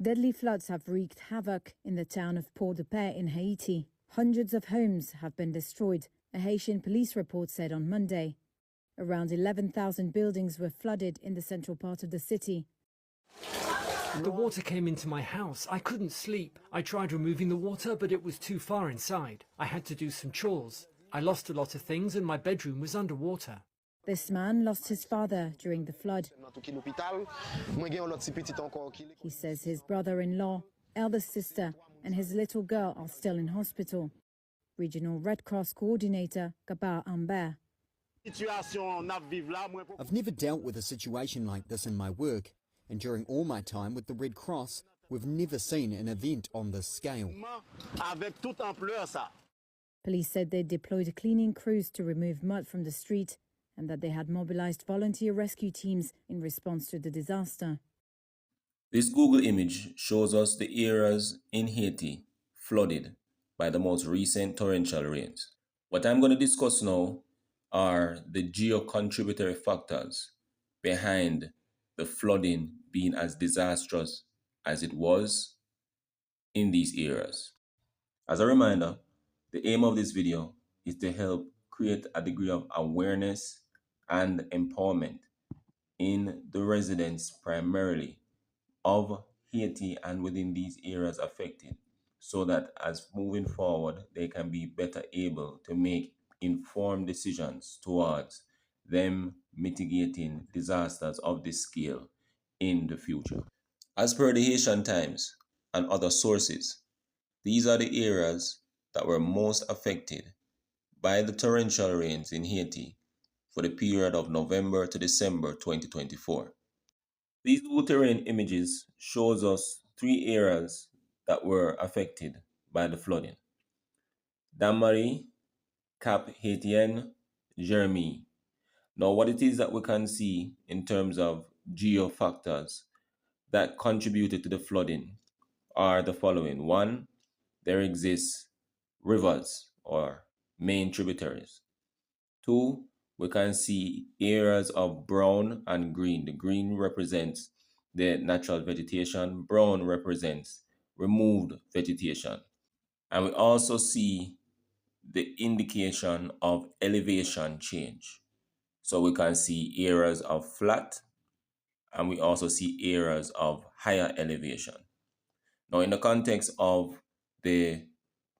Deadly floods have wreaked havoc in the town of Port-de-Paix in Haiti. Hundreds of homes have been destroyed, a Haitian police report said on Monday. Around 11,000 buildings were flooded in the central part of the city. The water came into my house. I couldn't sleep. I tried removing the water, but it was too far inside. I had to do some chores. I lost a lot of things and my bedroom was underwater. This man lost his father during the flood. He says his brother-in-law, eldest sister, and his little girl are still in hospital. Regional Red Cross coordinator Gabar Ambert. I've never dealt with a situation like this in my work, and during all my time with the Red Cross, we've never seen an event on this scale. Police said they deployed cleaning crews to remove mud from the street and that they had mobilized volunteer rescue teams in response to the disaster. This Google image shows us the areas in Haiti flooded by the most recent torrential rains. What I'm going to discuss now are the geo-contributory factors behind the flooding being as disastrous as it was in these areas. As a reminder, the aim of this video is to help create a degree of awareness and empowerment in the residents primarily of Haiti and within these areas affected, so that as moving forward, they can be better able to make informed decisions towards them mitigating disasters of this scale in the future. As per the Haitian Times and other sources, these are the areas that were most affected by the torrential rains in Haiti for the period of November to December 2024. These Google terrain images shows us 3 areas that were affected by the flooding: Damarie, Cap Haitien, Jeremy. Now, what it is that we can see in terms of geo-factors that contributed to the flooding are the following. 1, there exists rivers or main tributaries. 2, we can see areas of brown and green. The green represents the natural vegetation, brown represents removed vegetation. And we also see the indication of elevation change. So we can see areas of flat, and we also see areas of higher elevation. Now, in the context of the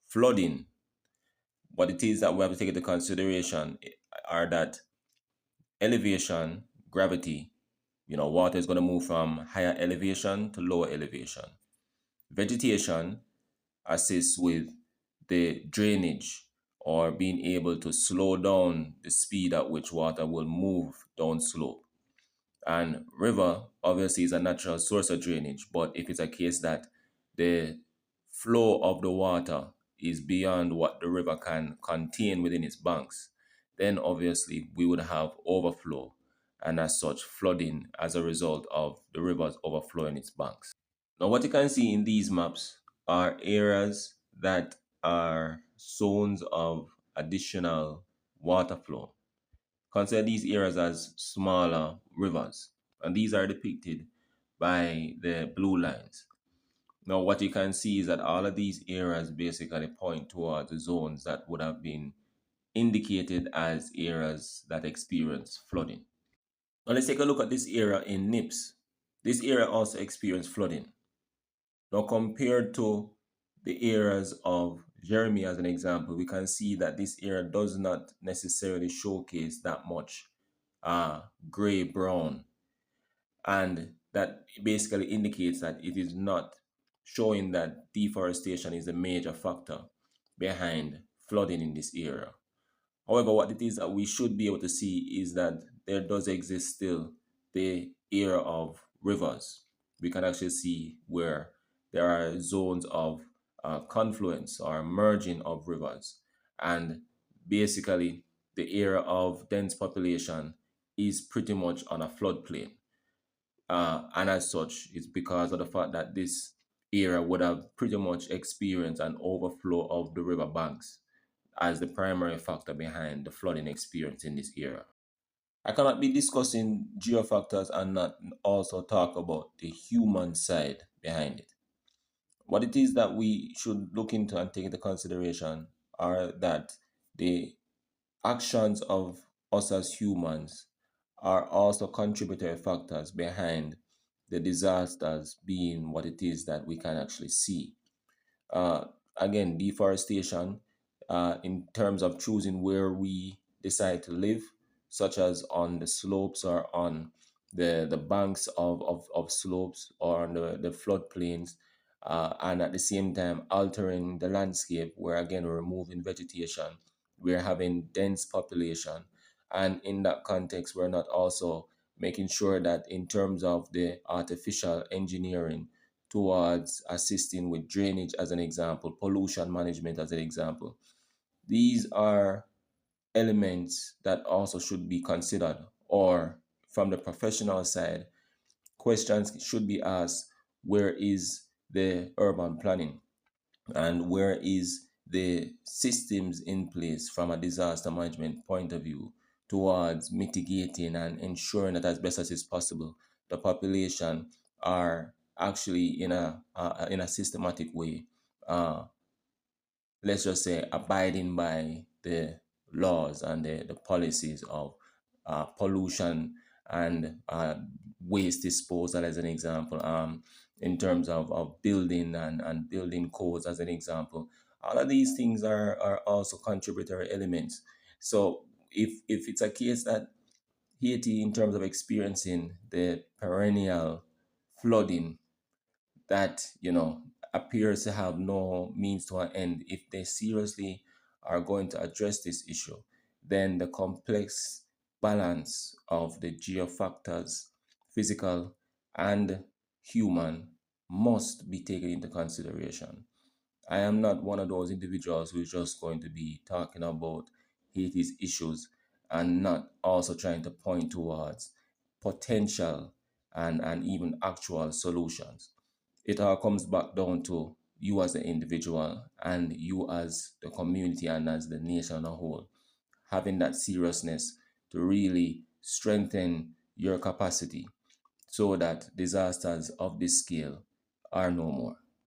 flooding, what it is that we have to take into consideration are that elevation, gravity, water is going to move from higher elevation to lower elevation. Vegetation assists with the drainage or being able to slow down the speed at which water will move down slope. And river obviously is a natural source of drainage, but if it's a case that the flow of the water is beyond what the river can contain within its banks, then obviously we would have overflow and as such flooding as a result of the rivers overflowing its banks. Now, what you can see in these maps are areas that are zones of additional water flow. Consider these areas as smaller rivers, and these are depicted by the blue lines. Now, what you can see is that all of these areas basically point towards the zones that would have been indicated as areas that experience flooding. Now, let's take a look at this area in Nips. This area also experienced flooding. Now, compared to the areas of Jeremy as an example, we can see that this area does not necessarily showcase that much gray-brown. And that basically indicates that it is not showing that deforestation is a major factor behind flooding in this area. However, what it is that we should be able to see is that there does exist still the area of rivers. We can actually see where there are zones of confluence or merging of rivers. And basically, the area of dense population is pretty much on a floodplain. And as such, it's because of the fact that this area would have pretty much experienced an overflow of the river banks as the primary factor behind the flooding experience in this area. I cannot be discussing geofactors and not also talk about the human side behind it. what it is that we should look into and take into consideration are that the actions of us as humans are also contributory factors behind the disasters being what it is that we can actually see. Uh, Again, deforestation, in terms of choosing where we decide to live, such as on the slopes or on the banks of slopes or on the floodplains, and at the same time altering the landscape, where again we're removing vegetation, we're having dense population, and in that context, we're not also making sure that in terms of the artificial engineering towards assisting with drainage, as an example, pollution management, as an example. These are elements that also should be considered, or from the professional side, questions should be asked: where is the urban planning, and where is the systems in place from a disaster management point of view towards mitigating and ensuring that as best as is possible the population are actually in a systematic way, uh, let's just say, abiding by the laws and the policies of pollution and waste disposal, as an example, in terms of building and building codes, as an example. All of these things are also contributory elements. So if it's a case that Haiti, in terms of experiencing the perennial flooding that appears to have no means to an end, if they seriously are going to address this issue, then the complex balance of the geofactors, physical and human, must be taken into consideration. I am not one of those individuals who is just going to be talking about Haiti's issues and not also trying to point towards potential and even actual solutions. It all comes back down to you as the individual and you as the community and as the nation as a whole, having that seriousness to really strengthen your capacity so that disasters of this scale are no more.